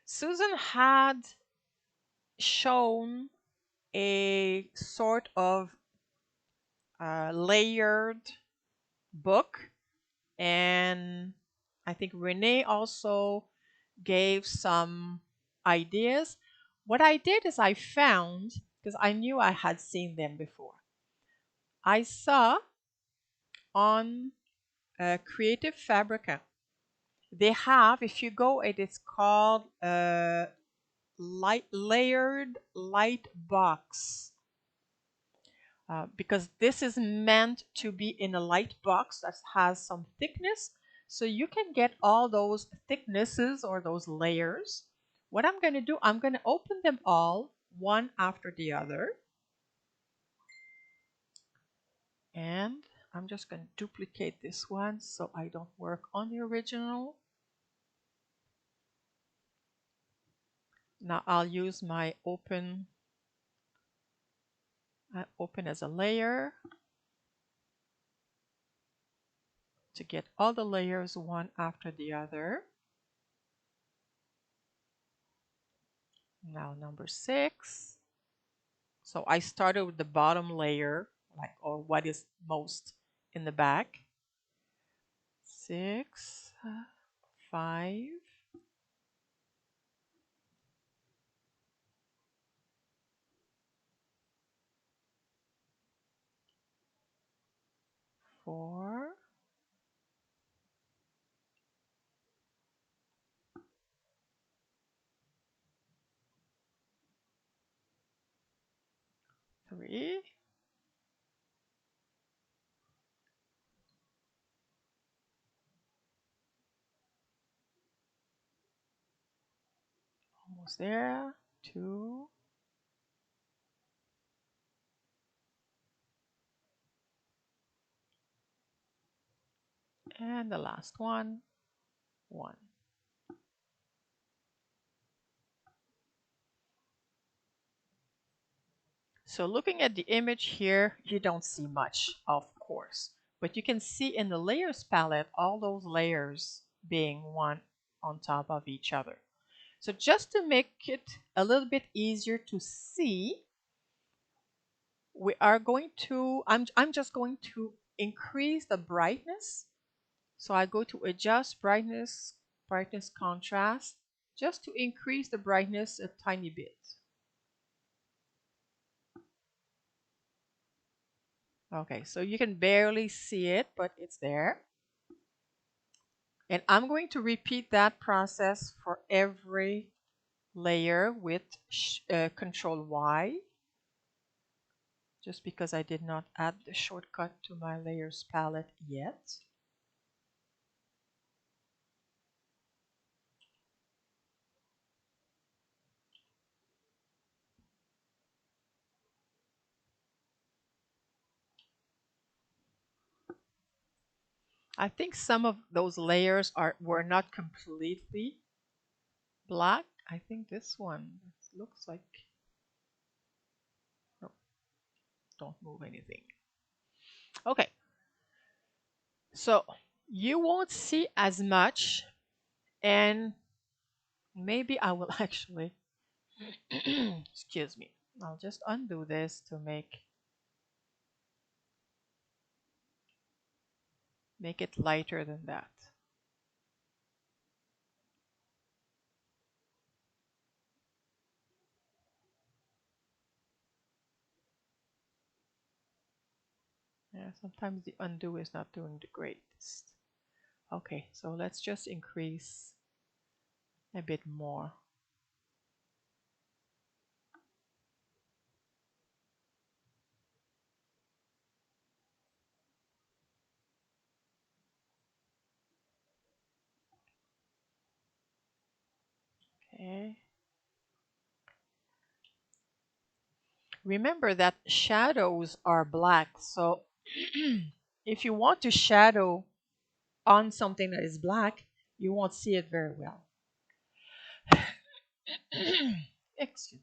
Susan had shown a sort of layered book, and I think Renee also gave some ideas. What I did is I found, because I knew I had seen them before, I saw on Creative Fabrica, they have, if you go, it's called layered light box. Because this is meant to be in a light box that has some thickness. So you can get all those thicknesses or those layers. What I'm going to do, I'm going to open them all one after the other. And I'm just going to duplicate this one so I don't work on the original. Now I'll use my open as a layer to get all the layers one after the other. Now number 6. So I started with the bottom layer, like, or what is most in the back. 6, 5, 4, 3, almost there, 2, and the last one, 1. So looking at the image here, you don't see much, of course, but you can see in the layers palette all those layers being one on top of each other. So just to make it a little bit easier to see, we are going to, I'm just going to increase the brightness. So I go to adjust brightness, contrast, just to increase the brightness a tiny bit. Okay, so you can barely see it, but it's there. And I'm going to repeat that process for every layer with Control Y, just because I did not add the shortcut to my layers palette yet. I think some of those layers were not completely black. I think this one looks like, oh, don't move anything. Okay, so you won't see as much, and maybe I will actually, excuse me, I'll just undo this to make it lighter than that. Yeah, sometimes the undo is not doing the greatest. Okay, so let's just increase a bit more. Okay. Remember that shadows are black, so if you want to shadow on something that is black, you won't see it very well. Excuse me.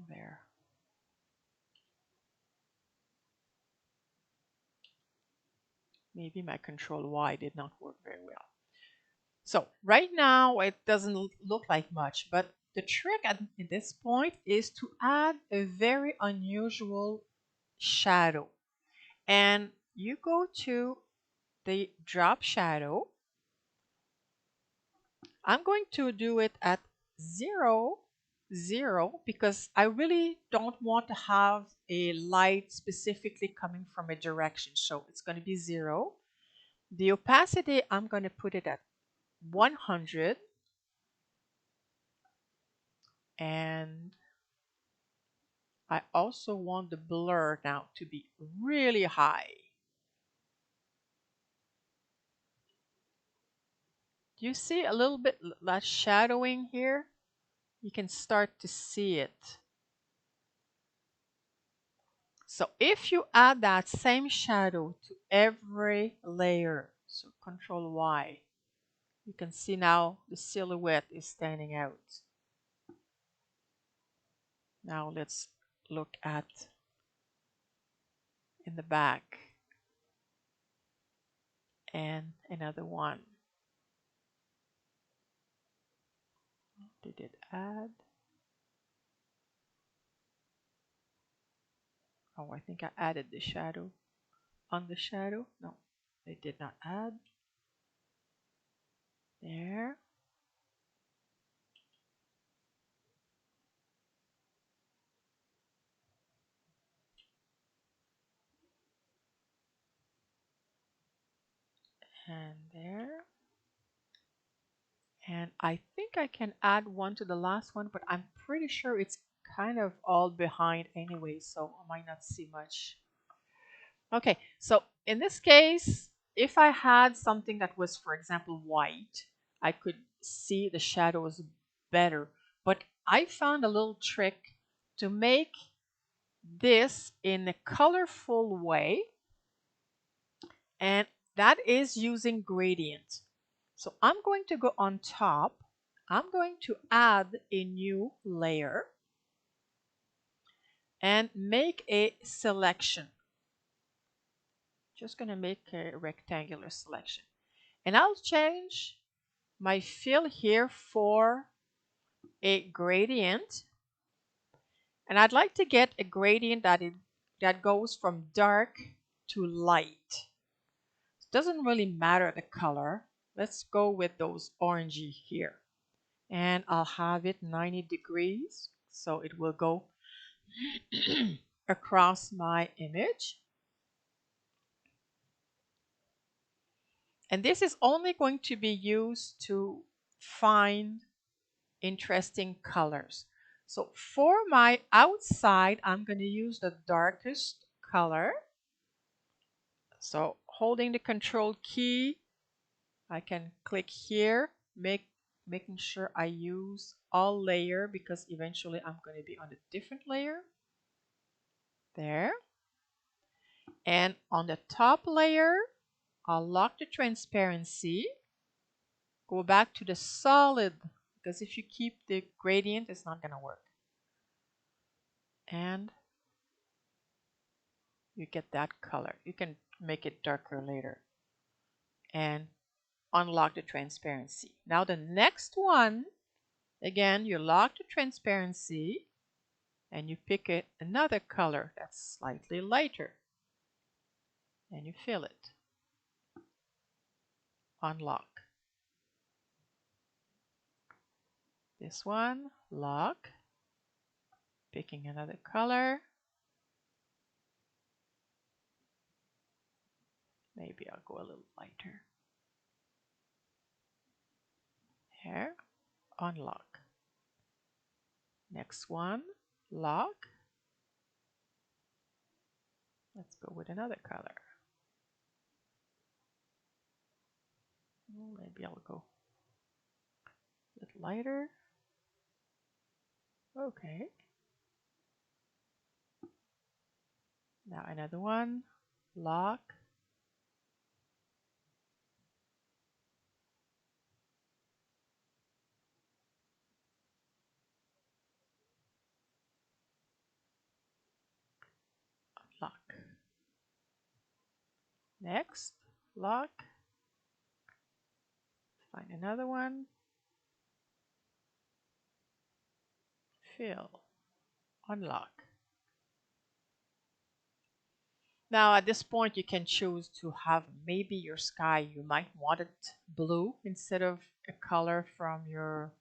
There. Maybe my Control Y did not work very well. So right now it doesn't look like much, but the trick at this point is to add a very unusual shadow. And you go to the drop shadow. I'm going to do it at 0, 0, because I really don't want to have a light specifically coming from a direction. So it's going to be 0. The opacity, I'm going to put it at 100. And I also want the blur now to be really high. Do you see a little bit less shadowing here? You can start to see it. So if you add that same shadow to every layer, so Control Y, you can see now the silhouette is standing out. Now let's look at in the back and another one. Did it add? Oh, I think I added the shadow on the shadow. No, they did not add. There. And there. And I think I can add one to the last one, but I'm pretty sure it's kind of all behind anyway, so I might not see much. Okay, so in this case, if I had something that was, for example, white, I could see the shadows better. But I found a little trick to make this in a colorful way, and that is using gradient. So I'm going to go on top. I'm going to add a new layer and make a selection. Just going to make a rectangular selection. And I'll change my fill here for a gradient. And I'd like to get a gradient that goes from dark to light. It doesn't really matter the color. Let's go with those orangey here. And I'll have it 90 degrees. So it will go across my image. And this is only going to be used to find interesting colors. So for my outside, I'm going to use the darkest color. So holding the Control key, I can click here, making sure I use all layer because eventually I'm going to be on a different layer. There. And on the top layer, I'll lock the transparency. Go back to the solid because if you keep the gradient, it's not going to work. And you get that color. You can make it darker later. And unlock the transparency. Now the next one, again, you lock the transparency and you pick another color that's slightly lighter. And you fill it. Unlock. This one, lock. Picking another color. Maybe I'll go a little lighter. Here, unlock. Next one, lock. Let's go with another color. Maybe I'll go a little lighter. Okay. Now another one, lock. Next, lock, find another one, fill, unlock. Now at this point you can choose to have maybe your sky, you might want it blue instead of a color from your,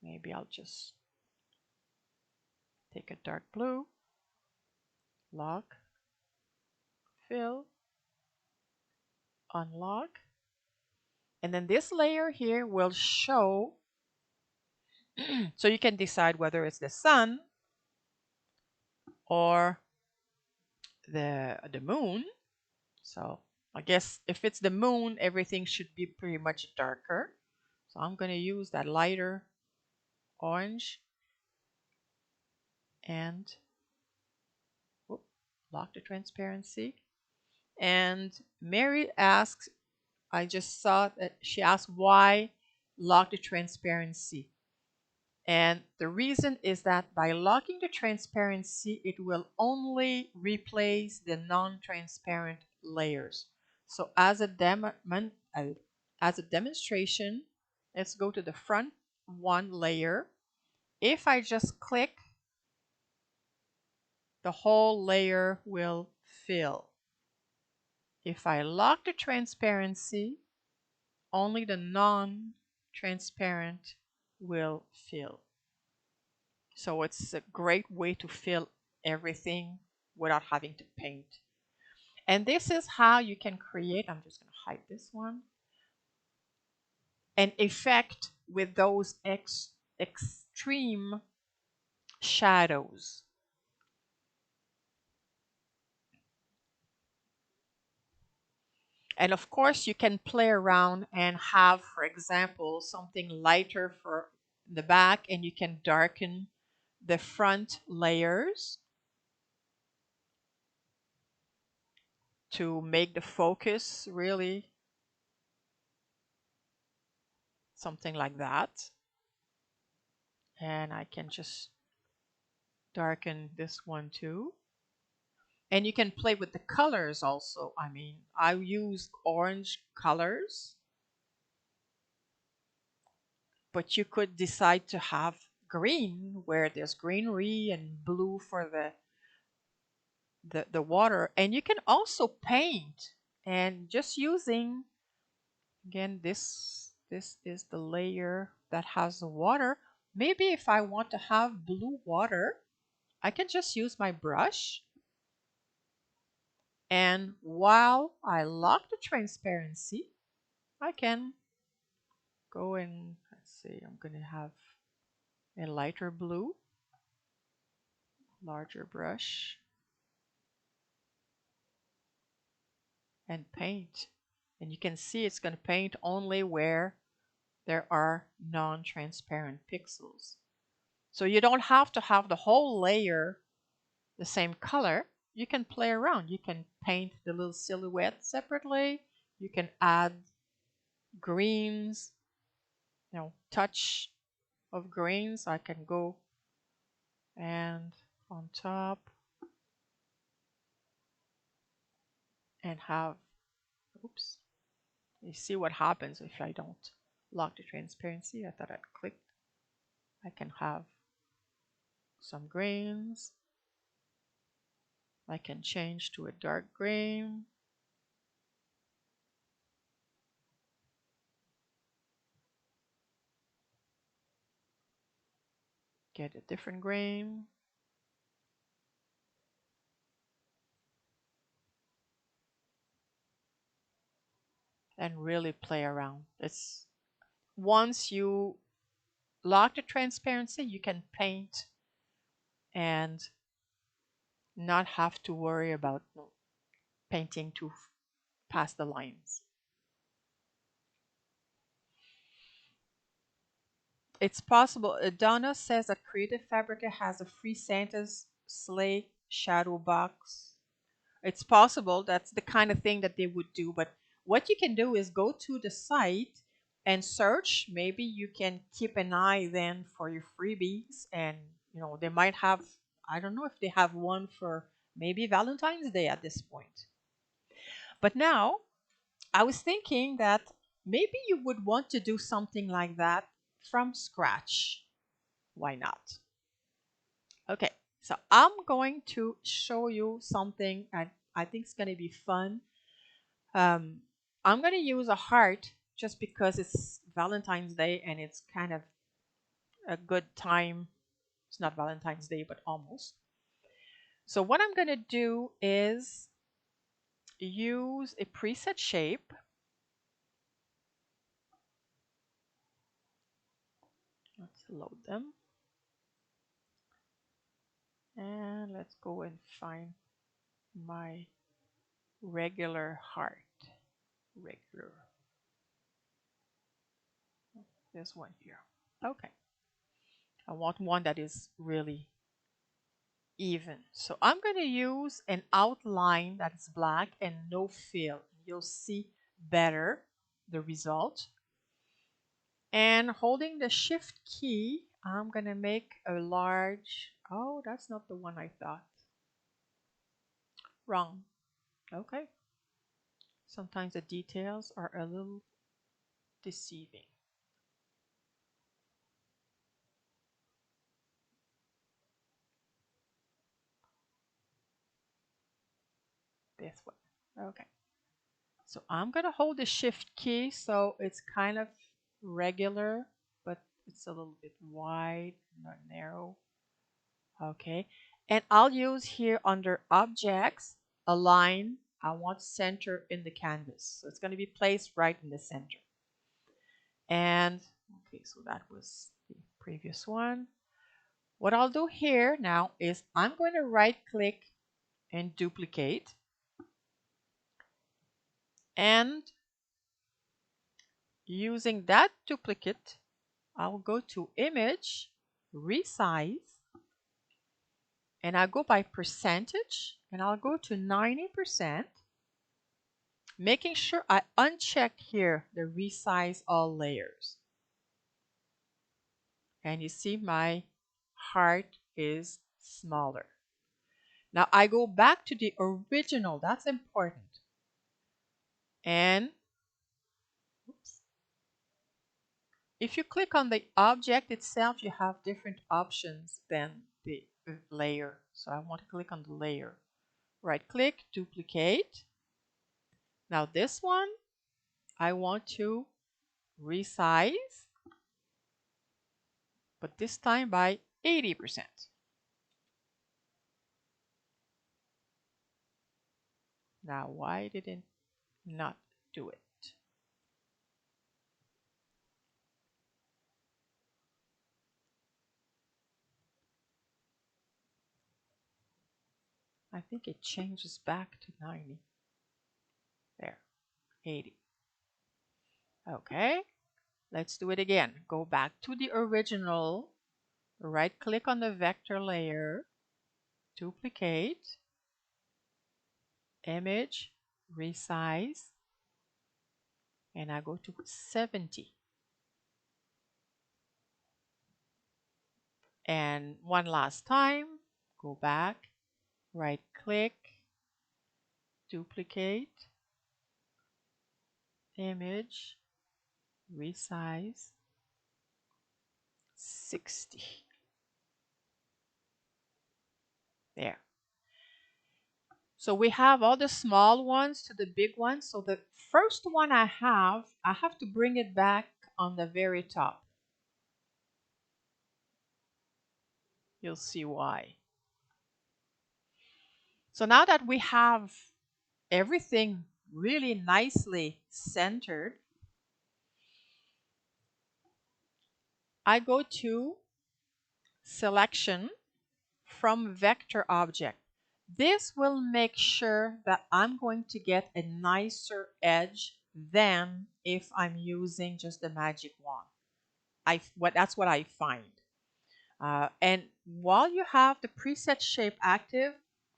maybe I'll just take a dark blue, lock, fill, unlock. And then this layer here will show, so you can decide whether it's the sun or the moon. So I guess if it's the moon, everything should be pretty much darker. So I'm going to use that lighter orange and whoop, lock the transparency. And Mary asks, I just saw that she asked why lock the transparency. And the reason is that by locking the transparency, it will only replace the non-transparent layers. So as a demonstration, let's go to the front one layer. If I just click, the whole layer will fill. If I lock the transparency, only the non-transparent will fill. So it's a great way to fill everything without having to paint. And this is how you can create, I'm just going to hide this one, an effect with those extreme shadows. And of course, you can play around and have, for example, something lighter for the back, and you can darken the front layers to make the focus really something like that. And I can just darken this one too. And you can play with the colors also. I mean, I use orange colors, but you could decide to have green where there's greenery and blue for the water. And you can also paint and just using, again, this is the layer that has the water. Maybe if I want to have blue water, I can just use my brush. And while I lock the transparency, I can go and, let's see, I'm going to have a lighter blue, larger brush, and paint. And you can see it's going to paint only where there are non-transparent pixels. So you don't have to have the whole layer the same color. You can play around. You can paint the little silhouette separately. You can add greens, touch of greens. I can go and on top and have, oops, you see what happens if I don't lock the transparency. I thought I'd click. I can have some greens. I can change to a dark green. Get a different green. And really play around. It's once you lock the transparency, you can paint and not have to worry about painting too past the lines. It's possible. Donna says that Creative Fabrica has a free Santa's sleigh shadow box. It's possible that's the kind of thing that they would do. But what you can do is go to the site and search. Maybe you can keep an eye then for your freebies. And, they might have, I don't know if they have one for maybe Valentine's Day at this point. But now I was thinking that maybe you would want to do something like that from scratch. Why not? Okay, so I'm going to show you something I think is going to be fun. Um, I'm going to use a heart just because it's Valentine's Day and it's kind of a good time. It's not Valentine's Day, but almost. So what I'm going to do is use a preset shape. Let's load them. And let's go and find my regular heart. Regular. This one here. Okay. I want one that is really even. So I'm going to use an outline that is black and no fill. You'll see better the result. And holding the shift key, I'm going to make a large, oh, that's not the one I thought. Wrong. Okay. Sometimes the details are a little deceiving. This one. Okay. So I'm going to hold the shift key so it's kind of regular, but it's a little bit wide, not narrow. Okay. And I'll use here under objects, a line I want center in the canvas. So it's going to be placed right in the center. And okay, so that was the previous one. What I'll do here now is I'm going to right click and duplicate. And using that duplicate, I'll go to image, resize, and I'll go by percentage, and I'll go to 90%, making sure I uncheck here the resize all layers. And you see my heart is smaller. Now I go back to the original, that's important. And oops, if you click on the object itself, you have different options than the layer. So I want to click on the layer. Right click, duplicate. Now this one, I want to resize, but this time by 80%. Now why didn't not do it? I think it changes back to 90. There, 80. Okay, let's do it again. Go back to the original, right click on the vector layer, duplicate, image, resize, and I go to 70. And one last time, go back, right click, duplicate, image, resize, 60. There. So we have all the small ones to the big ones. So the first one I have to bring it back on the very top. You'll see why. So now that we have everything really nicely centered, I go to selection from vector object. This will make sure that I'm going to get a nicer edge than if I'm using just the magic wand. That's what I find. And while you have the preset shape active,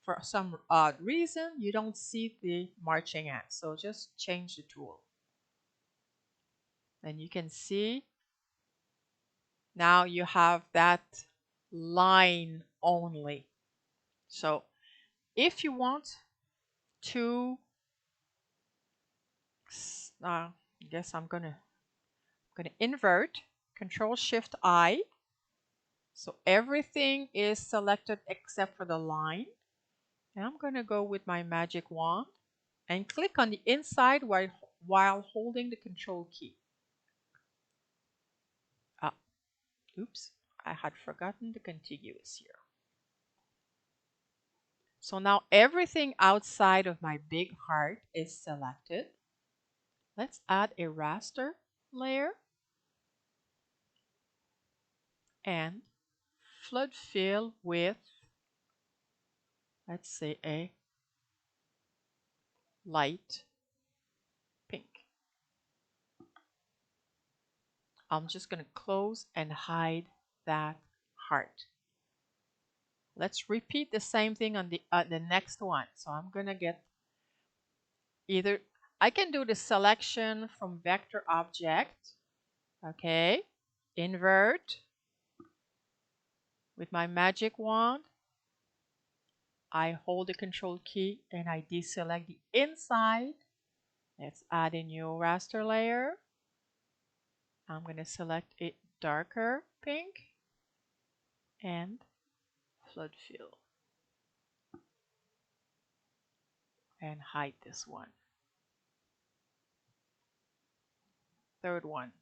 for some odd reason, you don't see the marching ants. So just change the tool. And you can see now you have that line only. So if you want to I guess I'm gonna invert, Control Shift I. So everything is selected except for the line. And I'm gonna go with my magic wand and click on the inside while holding the Control key. Ah, oops, I had forgotten the contiguous here. So now everything outside of my big heart is selected. Let's add a raster layer and flood fill with, let's say, a light pink. I'm just going to close and hide that heart. Let's repeat the same thing on the next one. So I'm going to get either, I can do the selection from vector object, okay, invert with my magic wand. I hold the Control key and I deselect the inside. Let's add a new raster layer. I'm going to select a darker pink and flood fill and hide this one. Third one,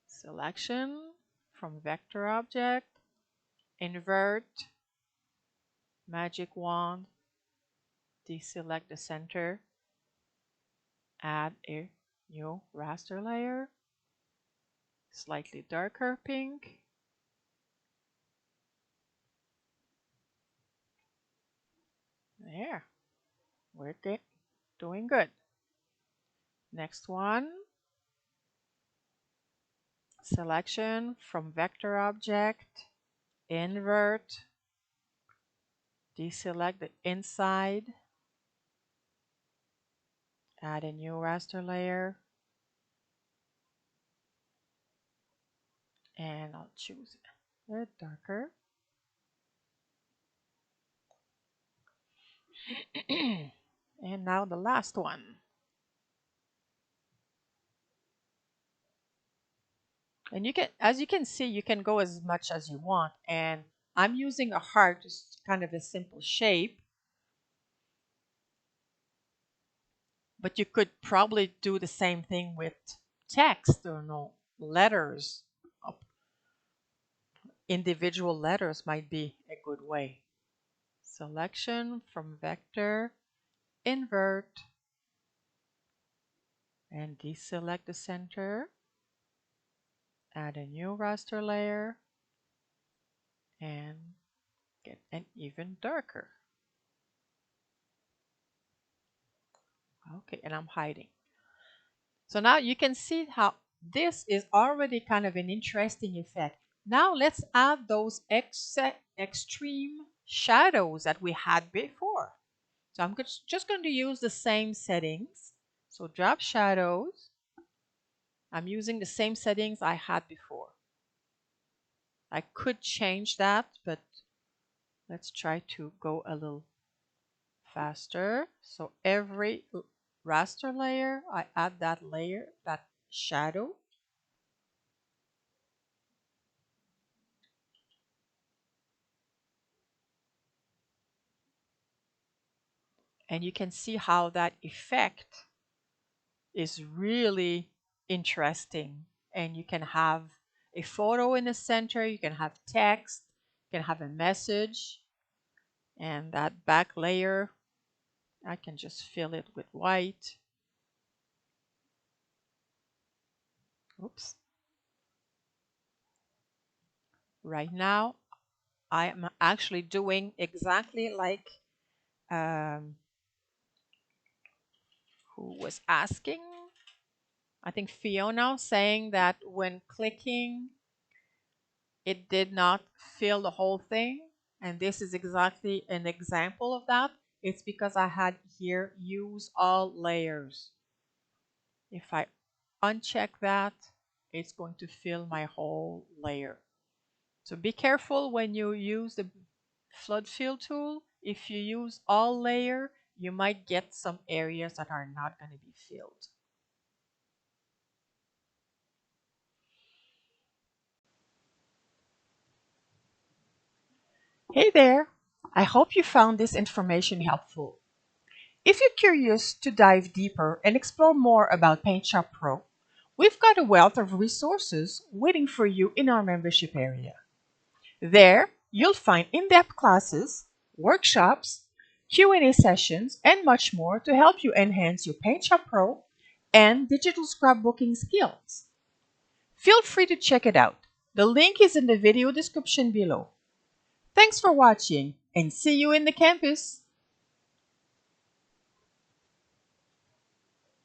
selection from vector object, invert, magic wand, deselect the center, add a new raster layer, slightly darker pink, there, we're doing good. Next one, selection from vector object, invert, deselect the inside, add a new raster layer, and I'll choose a darker. And now the last one. And you can, as you can see, you can go as much as you want. And I'm using a heart, just kind of a simple shape. But you could probably do the same thing with text or no letters. Individual letters might be a good way. Selection from vector, invert, and deselect the center. Add a new raster layer and get an even darker. Okay, and I'm hiding. So now you can see how this is already kind of an interesting effect. Now let's add those extreme shadows that we had before. So I'm just going to use the same settings. So drop shadows. I'm using the same settings I had before. I could change that, but let's try to go a little faster. So every raster layer, I add that layer, that shadow. And you can see how that effect is really interesting. And you can have a photo in the center, you can have text, you can have a message, and that back layer, I can just fill it with white. Oops. Right now, I am actually doing exactly like who was asking? I think Fiona saying that when clicking, it did not fill the whole thing. And this is exactly an example of that. It's because I had here use all layers. If I uncheck that, it's going to fill my whole layer. So be careful when you use the flood fill tool. If you use all layer, you might get some areas that are not going to be filled. Hey there! I hope you found this information helpful. If you're curious to dive deeper and explore more about PaintShop Pro, we've got a wealth of resources waiting for you in our membership area. There, you'll find in-depth classes, workshops, Q&A sessions, and much more to help you enhance your PaintShop Pro and digital scrapbooking skills. Feel free to check it out. The link is in the video description below. Thanks for watching and see you in the campus!